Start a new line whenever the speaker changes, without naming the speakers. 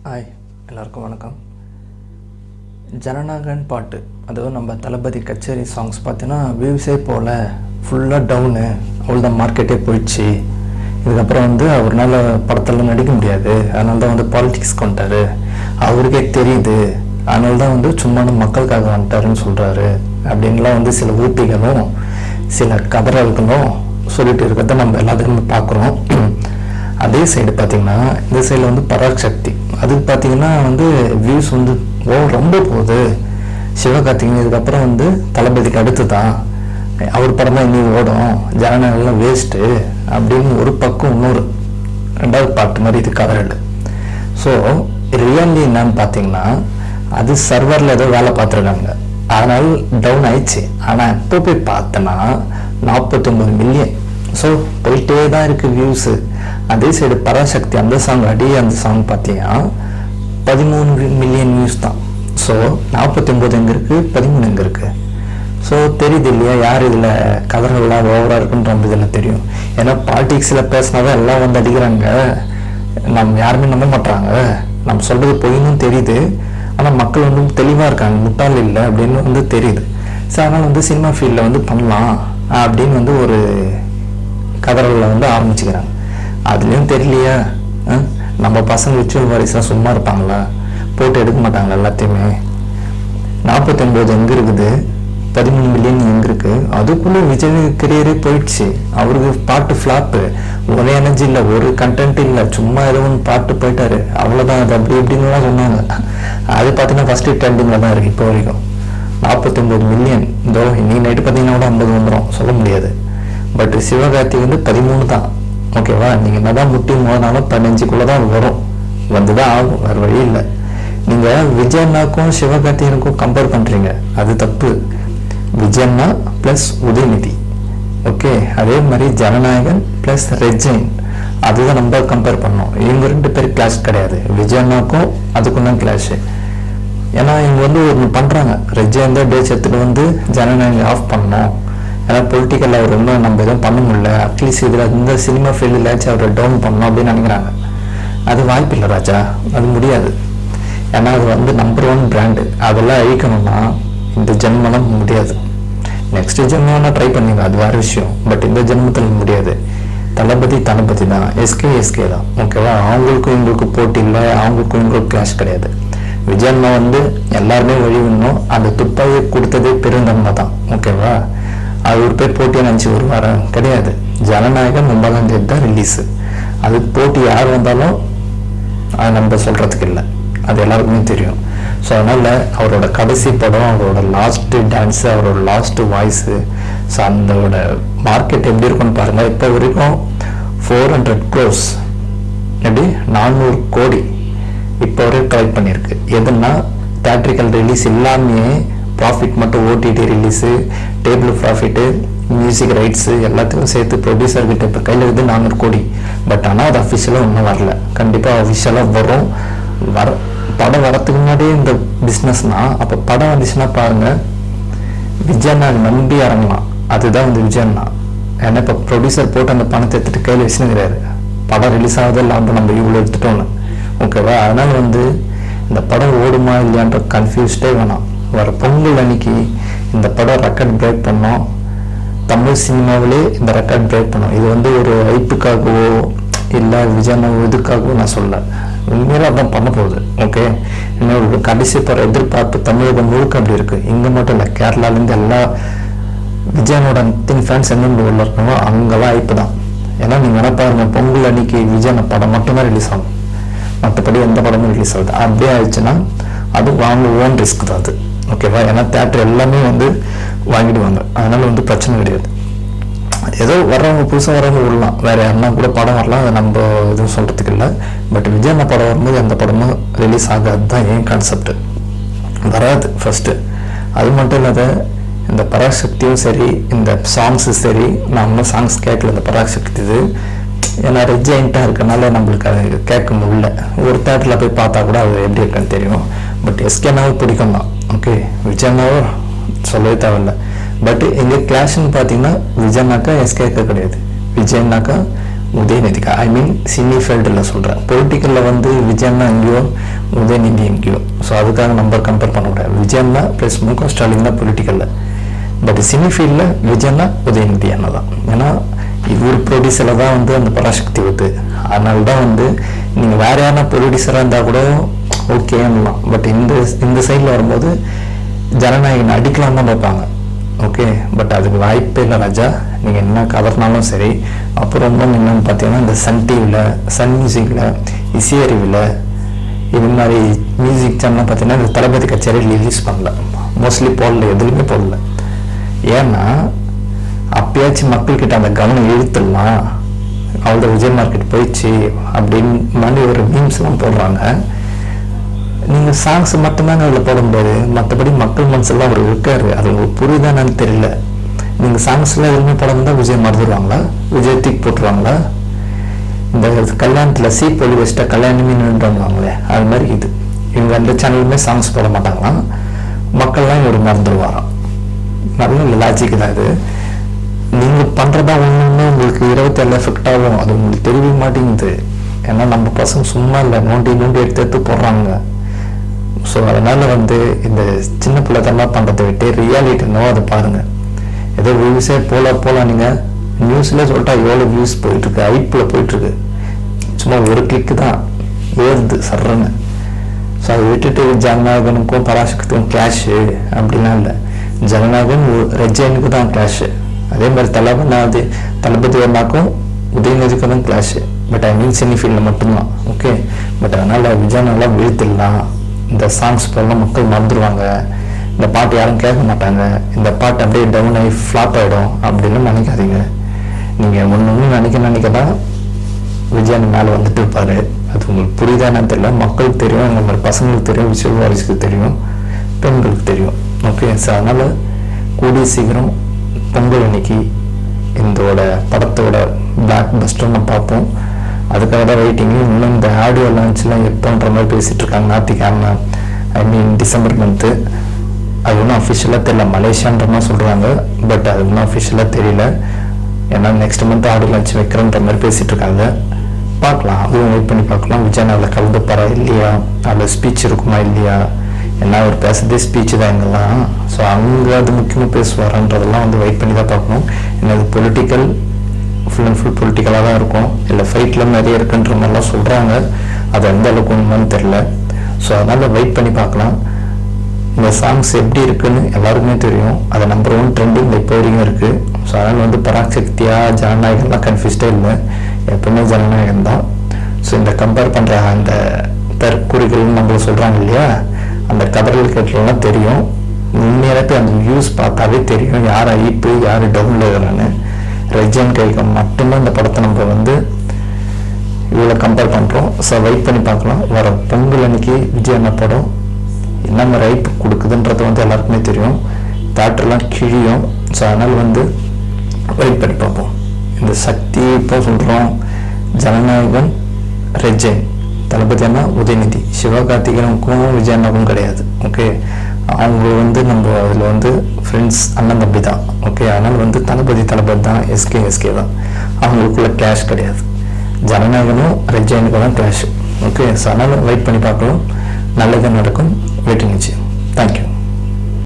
Hi, எல்லாருக்கும் வணக்கம். ஜனநாயகன் பாட்டு, அதுவும் நம்ம தளபதி கச்சேரி சாங்ஸ் பார்த்தீங்கன்னா வியூஸே போல் ஃபுல்லாக டவுனு, அவ்வளோதான், மார்க்கெட்டே போயிடுச்சு. இதுக்கப்புறம் அவரால் படத்தில் நடிக்க முடியாது, அதனால தான் பாலிடிக்ஸ் கொண்டாரு, அவருக்கே தெரியுது, அதனால தான் சும்மா மக்களுக்காக வந்துட்டாருன்னு சொல்கிறாரு அப்படின்லாம் சில ஊட்டிகளும் சில கதறல்களும் சொல்லிட்டு இருக்கிறத நம்ம எல்லாத்துக்குமே பார்க்குறோம். அதே சைடு பார்த்திங்கன்னா இந்த சைடில் பராசக்தி, அதுக்கு பார்த்திங்கன்னா வியூஸ் ரொம்ப போகுது. சிவகார்த்திகேயன் இதுக்கப்புறம் தளபதிக்கு அடுத்து தான் அவர் படம் தான் இன்னும் ஓடும், ஜனநாயகம்லாம் வேஸ்ட்டு அப்படின்னு ஒரு பக்கம், இன்னொரு ரெண்டாவது பாட்டு மாதிரி இது கதறல். ஸோ ரியல்லி என்னன்னு பார்த்தீங்கன்னா அது சர்வரில் ஏதோ வேலை பார்த்துருக்காங்க, அதனால் டவுன் ஆயிடுச்சு. ஆனால் இப்போ போய் பார்த்தோன்னா 49 மில்லியன். ஸோ போயிட்டே தான் இருக்குது வியூஸு. அதே சைடு பராசக்தி அந்த சாங் அந்த சாங் பார்த்தீங்கன்னா 13 மில்லியன் வியூஸ் தான். ஸோ 49 எங்கே இருக்குது, 13 எங்கே இருக்குது? ஸோ தெரியுது இல்லையா யார் இதில் கதறெல்லாம் ஓவராக இருக்குன்ற இதில் தெரியும். ஏன்னா பாலிடிக்ஸில் பேசினா தான் எல்லாம் அடிக்கிறாங்க, நம்ம யாருமே நம்ப மாட்டாங்க, நம்ம சொல்கிறது பொய்ன்னு தெரியுது. ஆனால் மக்கள் தெளிவாக இருக்காங்க, முட்டாள் இல்லை அப்படின்னு தெரியுது. ஸோ அதனால் சினிமா ஃபீல்டில் பண்ணலாம் அப்படின்னு ஒரு கதறலில் ஆரம்பிச்சுக்கிறாங்க. அதுலேயும் தெரியலையா நம்ம பசங்க விச்சுவல் வாரிசாக சும்மா இருப்பாங்களா, போட்டு எடுக்க மாட்டாங்களா எல்லாத்தையுமே. 49 எங்கே இருக்குது, 13 மில்லியன் எங்கே இருக்குது? அதுக்குள்ளே விஜய் கரியரே போயிடுச்சு. அவருக்கு பாட்டு ஃப்ளாப்பு, ஒரு எனர்ஜி இல்லை, ஒரு கண்டென்ட் இல்லை, சும்மா ஏதோ ஒன்று பாட்டு போயிட்டாரு, அவ்வளோதான். அது அப்படி இப்படின்லாம் சொன்னாங்க. அது பார்த்தீங்கன்னா ஃபஸ்ட்டு ட்ரெண்டிங்கில் தான் இருக்குது இப்போ வரைக்கும். 49 மில்லியன். இதோ இன்னைக்கு நைட்டு பார்த்தீங்கன்னா கூட 50 வந்துடும், சொல்ல முடியாது. பட் சிவகார்த்திகேயன் 13 தான். ஓகேவா? நீங்கள் என்ன தான் முட்டி மோதினாலும் 15க்குள்ளே தான் வரும், வந்து தான் ஆகும், வேறு வழி இல்லை. நீங்கள் விஜயண்ணாக்கும் சிவகார்த்திகேயனுக்கும் கம்பேர் பண்ணுறீங்க, அது தப்பு. விஜயண்ணா ப்ளஸ் உதயநிதி, ஓகே, அதே மாதிரி ஜனநாயகன் ப்ளஸ் ரெஜைன், அதுதான் நம்ம கம்பேர் பண்ணோம். இவங்க 2 பேர் கிளாஷ் கிடையாது, விஜயண்ணாக்கும் அதுக்கும் தான் கிளாஷு. ஏன்னா இவங்க ஒன்று பண்ணுறாங்க, ரெஜைன் தான் டேட்ஸ் எடுத்துகிட்டு ஜனநாயகம் ஆஃப் பண்ணோம், ஏன்னா பொலிட்டிக்கல் அவர் ஒன்றும் நம்ம எதுவும் பண்ண முடியல, அட்லீஸ்ட் இதில் இந்த சினிமா ஃபீல்டில் அவரை டவுன் பண்ணோம் அப்படின்னு நினைக்கிறாங்க. அது வாய்ப்பு இல்லை ராஜா, அது முடியாது. ஏன்னா அது நம்பர் 1 பிராண்டு, அதெல்லாம் அழிக்கணும்னா இந்த ஜென்மம் முடியாது. நெக்ஸ்ட் ஜென்மம்னா ட்ரை பண்ணிங்க, அது வேறு விஷயம். பட் இந்த ஜென்மத்தில் முடியாது. தளபதி தான், எஸ்கே தான், ஓகேவா? அவங்களுக்கும் எங்களுக்கும் போட்டி இல்லை, அவங்களுக்கும் எங்களுக்கும் கிளாஷ் கிடையாது. விஜயண்ணா எல்லாருமே வழிவிடணும், அந்த துப்பாயை கொடுத்ததே பெருந்தன்மை தான், ஓகேவா? அது ஒரு பேர் போட்டியை நினச்சி வருவார கிடையாது. ஜனநாயகம் 9ஆம் தேதி தான் ரிலீஸு. அதுக்கு போட்டி யார் வந்தாலும் அது நம்ம சொல்கிறதுக்கு இல்லை, அது எல்லாருக்குமே தெரியும். ஸோ அதனால் அவரோட கடைசி படம், அவரோட லாஸ்ட்டு டான்ஸு, அவரோட லாஸ்ட்டு வாய்ஸு, ஸோ அதோட மார்க்கெட் எப்படி இருக்குன்னு பாருங்கள். இப்போ வரைக்கும் 400 crores, எப்படி 400 கோடி இப்போ வரைக்கும் கலெக்ட் பண்ணியிருக்கு. எதுன்னா தியேட்ரிக்கல் ரிலீஸ் எல்லாமே ப்ராஃபிட் மட்டும், OTT release, table profit, music rights எல்லாத்துக்கும் சேர்த்து ப்ரொடியூசர்கிட்ட இப்போ கையில் இருக்குது 400 கோடி. பட் ஆனால் அது அஃபிஷியலாக இன்னும் வரல, கண்டிப்பாக அஃபிஷியலாக வரும். படம் வரத்துக்கு முன்னாடியே இந்த பிஸ்னஸ்னால், அப்போ படம் வந்துச்சுன்னா பாருங்கள், விஜயண்ணா நம்பி இறங்கலாம். அதுதான் விஜயண்ணா. ஏன்னா இப்போ ப்ரொடியூசர் போட்டு அந்த பணத்தை எடுத்துகிட்டு கையில் வச்சுனுங்கிறாரு, படம் ரிலீஸ் ஆகுது இல்லாமல் நம்ம இவ்வளோ எடுத்துட்டோன்னு, ஓகேவா? அதனால் இந்த படம் ஓடுமா இல்லையான்ற கன்ஃபியூஸ்டே வேணாம். வர பொங்கல் அன்னைக்கு இந்த படம் ரெக்கார்ட் பிரேக் பண்ணோம், தமிழ் சினிமாவிலே இந்த ரெக்கார்ட் பிரேக் பண்ணோம். இது ஒரு ஹைப்புக்காகவோ இல்லை விஜயண்ணா இதுக்காகவோ நான் சொல்ல, உண்மையில அதான் பண்ண போகுது, ஓகே? இன்னொரு கடைசி படம் எதிர்பார்ப்பு தமிழகம் முழுக்க அப்படி இருக்குது. இங்கே மட்டும் இல்லை, கேரளாலேருந்து எல்லா விஜயனோட ஃபேன்ஸ் எங்கெங்க உள்ள இருக்கணும் அங்கெல்லாம் ஹைப்பு தான். ஏன்னா நீங்கள் என்ன பாருங்க, பொங்கல் அன்னைக்கு விஜயண்ணா படம் மட்டும்தான் ரிலீஸ் ஆகும், மற்றபடி எந்த படமும் ரிலீஸ் ஆகுது. அப்படியே ஆயிடுச்சுன்னா அது வாங்க ஓன் ரிஸ்க் தான் அது, ஓகேவா? ஏன்னா தேட்டர் எல்லாமே வாங்கிடுவாங்க, அதனால பிரச்சனை கிடையாது. ஏதோ வர்றவங்க புதுசாக வர்றவங்க விடலாம், வேறு யாருன்னா கூட படம் வரலாம், அதை நம்ம எதுவும் சொல்கிறதுக்கு இல்லை. பட் விஜயண்ணா படம் வரும்போது எந்த படமும் ரிலீஸ் ஆகாது தான் என் கான்செப்ட், வராது ஃபஸ்ட்டு. அது மட்டும் இல்லாத இந்த பராசக்தியும் சரி, இந்த சாங்ஸும் சரி, நான் இன்னும் சாங்ஸ் கேட்கல இந்த பராசக்தி இது. ஏன்னா ரெஜெயின்ட்டாக இருக்கனால நம்மளுக்கு அது கேட்க முடியல. ஒரு தேட்டரில் போய் பார்த்தா கூட அது எப்படி இருக்குன்னு தெரியும். பட் எஸ்கேனாவும் பிடிக்கும் தான், ஓகே? விஜயண்ணாவும் சொல்லவே தேவையில்லை. பட் எங்கே கிளாஷ்ன்னு பார்த்தீங்கன்னா விஜயண்ணாக்கா எஸ்கேக்கா கிடையாது, விஜயண்ணாக்கா உதயநிதிக்கா, ஐ மீன் சினி ஃபீல்டில் சொல்கிறேன். பொலிட்டிக்கலில் வந்து விஜயண்ணா எங்கேயோ, உதயநிதி எங்கேயோ. ஸோ அதுக்காக நம்பர் கம்பேர் பண்ண முடியாது. விஜயண்ணா ப்ளஸ் முக ஸ்டாலின் தான் பொலிட்டிக்கலில். பட் சினி ஃபீல்டில் விஜயண்ணா உதயநிதி அண்ணா தான். ஏன்னா இவர் ப்ரொடியூசரில் தான் வந்து அந்த பராசக்தி வருது. அதனால தான் வந்து நீங்கள் வேறு யாருன்னா ப்ரொடியூசராக இருந்தால் கூட ஓகேலாம். பட் இந்த சைடில் வரும்போது ஜனநாயகன் அடிக்கலாம் தான் பார்ப்பாங்க. ஓகே, பட் அதுக்கு வாய்ப்பே இல்லை ராஜா. நீங்கள் என்ன கதறினாலும் சரி. அப்புறம் என்னென்னு பார்த்தீங்கன்னா இந்த சன் டிவியில், சன் மியூசிக்கில், இசை அறிவில், இது மாதிரி மியூசிக் சேனல்லாம் பார்த்தீங்கன்னா இந்த தளபதி கச்சேரி ரிலீஸ் பண்ணல, மோஸ்ட்லி போடல, எதுலையுமே போடல. ஏன்னா அப்பயாச்சும் மக்கள்கிட்ட அந்த கவனம் இழுத்துடலாம், அவ்வளோ விஜய் மார்க்கெட் போயிடுச்சு அப்படின்னு மாதிரி ஒரு மீம்ஸ்லாம் போடுறாங்க. நீங்கள் சாங்ஸ் மட்டும்தாங்க அதில் போடும்போது, மற்றபடி மக்கள் மனசெல்லாம் அவர் இருக்காரு. அது உங்களுக்கு புரியுதானு தெரியல. நீங்கள் சாங்ஸ்லாம் எதுவுமே போடாமல் விஜய் மறந்துடுவாங்களா, விஜய் தூக்கி போட்டுருவாங்களா? இந்த கல்யாணத்தில் சீப்பொலி வச்சுட்டா கல்யாணமே நின்றுவாங்களே, அது மாதிரி இது. இவங்க அந்த சேனலுமே சாங்ஸ் போட மாட்டாங்களாம், மக்கள்லாம் இவர் மறந்துடுவாராம். நல்ல லாஜிக் தான் இது. நீங்கள் பண்ணுறதா ஒன்று உங்களுக்கு 27 எஃபெக்ட் ஆகும், அது உங்களுக்கு தெரிய மாட்டேங்குது. ஏன்னா நம்ம பசங்க சும்மா இல்லை, நோண்டி எடுத்து போடுறாங்க. ஸோ அதனால் வந்து இந்த சின்ன பிள்ளைத்தெல்லாம் பண்ணுறதை விட்டு ரியாலிட்டி என்னவோ அதை பாருங்கள். ஏதோ வியூஸே போல நீங்கள் நியூஸில் சொல்லிட்டா எவ்வளோ வியூஸ் போயிட்டுருக்கு, ஐப்பில் போயிட்டுருக்கு. சும்மா ஒரு கிளிக்கு தான் ஏறுது சர்றன்னு. ஸோ அதை விட்டுட்டு ஜனநாயகனுக்கும் பராசக்திக்கும் கிளாஷு அப்படிலாம் இல்லை. ஜனநாயகன் ரஜினிக்கு தான் கிளாஷு. அதே மாதிரி தளபதி ஒன்னாக்கும் உதயநிதிக்கும் தான் clash. But I mean cine ஃபீல்டில் மட்டும்தான். ஓகே, பட் அதனால் விஜய் நல்லா வீழ்த்திடலாம். இந்த சாங்ஸ் போலாம், மக்கள் மறந்துடுவாங்க, இந்த பாட்டு யாரும் கேட்க மாட்டாங்க, இந்த பாட்டு அப்படியே டவுன் ஆகி ஃப்ளாப் ஆகிடும் அப்படின்னு நினைக்காதீங்க. நீங்கள் ஒன்று நினைக்கதான் விஜய் மேலே வந்துட்டு இருப்பார். அது உங்களுக்கு புரியுதானு தெரியல. மக்களுக்கு தெரியும், இந்த மாதிரி பசங்களுக்கு தெரியும், விஷுவல் வாரிசுக்கு தெரியும், பெண்களுக்கு தெரியும். ஓகே, ஸோ அதனால் கூடிய சீக்கிரம் பொங்கல் அன்னைக்கு இதோட படத்தோட பிளாக் பஸ்டர் நம்ம பார்ப்போம். அதுக்காக தான் வெயிட்டிங்கு. இன்னும் இந்த ஆடியோ லான்ச்லாம் எப்போன்ற மாதிரி பேசிகிட்டு இருக்காங்க. ஞாயிற்றுக்கிழமை, ஐ மீன் டிசம்பர் மந்த்து. அது ஒன்றும் அஃபிஷியலாக தெரியல, மலேசியான்ற மாதிரி சொல்கிறாங்க. பட் அது ஒன்றும் அஃபிஷியலாக தெரியல. ஏன்னா நெக்ஸ்ட் மந்த் ஆடியோ லான்ச் வைக்கிறன்ற மாதிரி பேசிகிட்டு இருக்காங்க. பார்க்கலாம், அதுவும் வெயிட் பண்ணி பார்க்கலாம். விஜய் அதில் கலந்துப்பாரா இல்லையா, அதில் ஸ்பீச் இருக்குமா இல்லையா, ஏன்னா அவர் பேசுறதே ஸ்பீச்சு தான் எங்கெல்லாம். ஸோ அங்கே அது முக்கியமாக பேசுவாரன்றதெல்லாம் வந்து வெயிட் பண்ணி தான் பார்க்கணும். ஏன்னா அது பொலிட்டிக்கல், ஃபுல் அண்ட் ஃபுல் பொலிட்டிக்கலாக தான் இருக்கும். இல்லை ஃபைட்லாம் நிறைய இருக்குன்ற மாதிரிலாம் சொல்கிறாங்க. அது எந்த அளவுக்கு உண்மைன்னு தெரில. ஸோ அதனால் வெயிட் பண்ணி பார்க்கலாம். இந்த சாங்ஸ் எப்படி இருக்குன்னு எல்லாருக்குமே தெரியும். அது நம்பர் 1 ட்ரெண்டிங் இப்போ வரைக்கும் இருக்குது. ஸோ அதனால் வந்து பராசக்தியாக ஜனநாயகம்லாம் கன்ஃபியூஸ்டே இல்லை, எப்பவுமே ஜனநாயகம் தான். ஸோ இந்த கம்பேர் பண்ணுற அந்த தற்கொலைகள்னு நம்மள சொல்கிறாங்க இல்லையா, அந்த கதறல் கேட்கலாம் தெரியும். உண்மையிலே அந்த வியூஸ் பார்த்தாவே தெரியும் யார் ஐப்பு யார் டவுன்ல இருக்கிறான்னு. ரஜன் கைக்கு மட்டும்தான் இந்த படத்தை நம்ம வந்து இவ்வளோ கம்பேர் பண்ணுறோம். ஸோ வெயிட் பண்ணி பார்க்கலாம். வர பொங்கல் அன்னைக்கு விஜய் என்ன படம் என்ன மாதிரி ஐப்பு கொடுக்குதுன்றது வந்து எல்லாருக்குமே தெரியும். தேட்டர்லாம் கிழியும். ஸோ அதனால் வந்து வெயிட் பண்ணி பார்ப்போம். இந்த சக்தி இப்போ சொல்கிறோம், ஜனநாயகன் ரஜன், தளபதி அண்ணா உதயநிதி, சிவகார்த்திகனுக்கும் விஜய் அண்ணாவும் கிடையாது. ஓகே, அவங்க வந்து நம்ம அதில் வந்து ஃப்ரெண்ட்ஸ், அண்ணன் தம்பி தான். ஓகே, அதனால் வந்து தளபதி தான், எஸ்கே தான். அவங்களுக்குள்ள கிளாஷ் கிடையாது. ஜனநாயகனும் ரஜினிக்கும் தான் கிளாஷ். ஓகே, ஸோ அதனால் வெயிட் பண்ணி பார்க்கலாம். நல்லது நடக்கும். வெயிட்டிங் நிச்சயம். தேங்க்யூ.